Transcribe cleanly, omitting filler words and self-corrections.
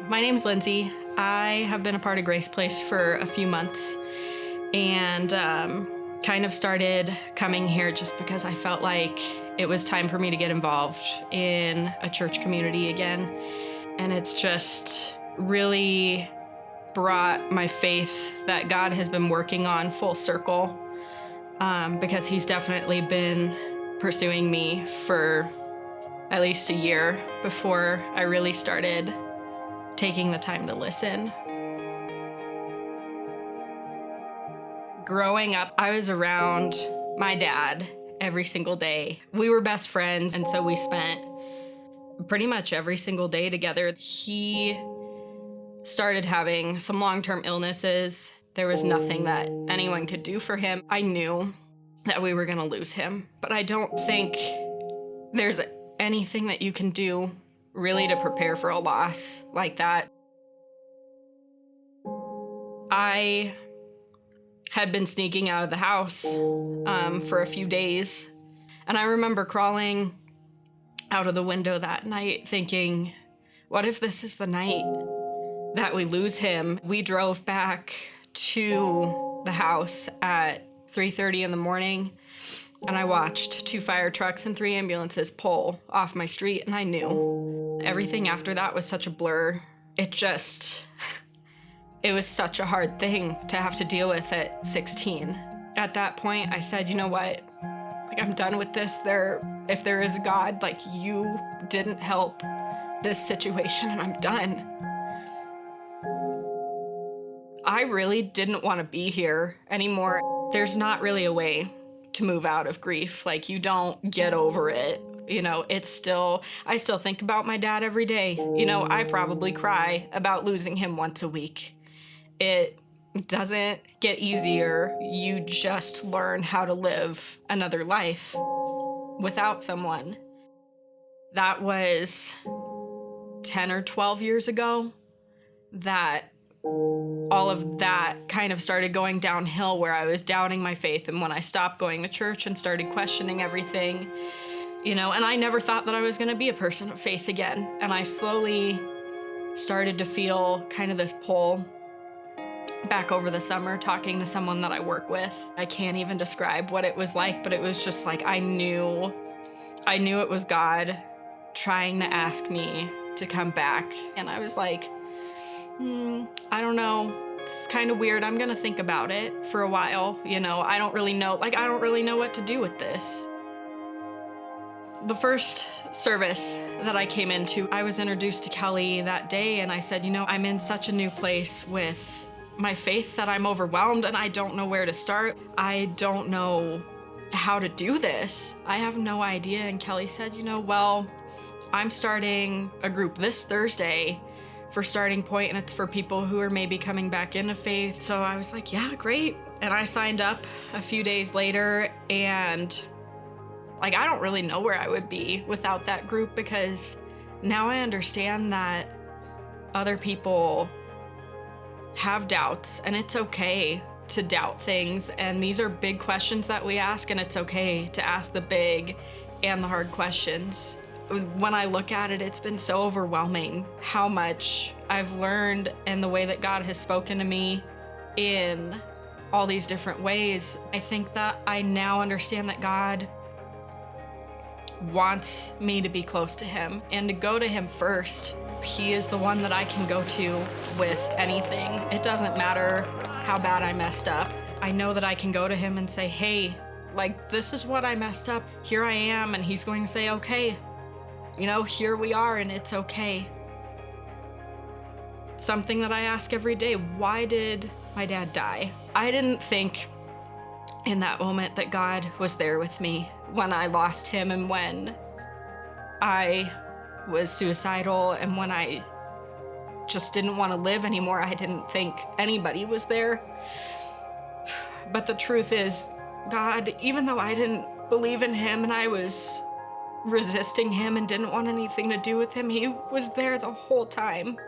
My name's Lynsae. I have been a part of Grace Place for a few months and kind of started coming here just because I felt like it was time for me to get involved in a church community again. And it's just really brought my faith that God has been working on full circle because he's definitely been pursuing me for at least a year before I really started taking the time to listen. Growing up, I was around my dad every single day. We were best friends, and so we spent pretty much every single day together. He started having some long-term illnesses. There was nothing that anyone could do for him. I knew that we were gonna lose him, but I don't think there's anything that you can do really to prepare for a loss like that. I had been sneaking out of the house for a few days, and I remember crawling out of the window that night thinking, what if this is the night that we lose him? We drove back to the house at 3:30 in the morning, and I watched 2 fire trucks and 3 ambulances pull off my street, and I knew everything after that was such a blur. It was such a hard thing to have to deal with at 16. At that point, I said, you know what? Like, I'm done with this. If there is a God, like, you didn't help this situation, and I'm done. I really didn't want to be here anymore. There's not really a way to move out of grief. Like, you don't get over it. You know, I still think about my dad every day. You know, I probably cry about losing him once a week. It doesn't get easier. You just learn how to live another life without someone. That was 10 or 12 years ago that all of that kind of started going downhill, where I was doubting my faith, and when I stopped going to church and started questioning everything, you know, and I never thought that I was going to be a person of faith again. And I slowly started to feel kind of this pull back over the summer, talking to someone that I work with. I can't even describe what it was like, but it was just like I knew it was God trying to ask me to come back. And I was like, I don't know. It's kind of weird. I'm gonna think about it for a while. You know, I don't really know what to do with this. The first service that I came into, I was introduced to Kelly that day, and I said, you know, I'm in such a new place with my faith that I'm overwhelmed and I don't know where to start. I don't know how to do this. I have no idea. And Kelly said, you know, well, I'm starting a group this Thursday for Starting Point, and it's for people who are maybe coming back into faith. So I was like, yeah, great. And I signed up a few days later, and like, I don't really know where I would be without that group, because now I understand that other people have doubts, and it's okay to doubt things. And these are big questions that we ask, and it's okay to ask the big and the hard questions. When I look at it, it's been so overwhelming how much I've learned and the way that God has spoken to me in all these different ways. I think that I now understand that God wants me to be close to him and to go to him first. He is the one that I can go to with anything. It doesn't matter how bad I messed up. I know that I can go to him and say, hey, like, this is what I messed up. Here I am. And he's going to say, okay, you know, here we are, and it's okay. Something that I ask every day, why did my dad die? I didn't think in that moment that God was there with me when I lost him, and when I was suicidal, and when I just didn't want to live anymore. I didn't think anybody was there. But the truth is, God, even though I didn't believe in him and I was resisting him and didn't want anything to do with him, he was there the whole time.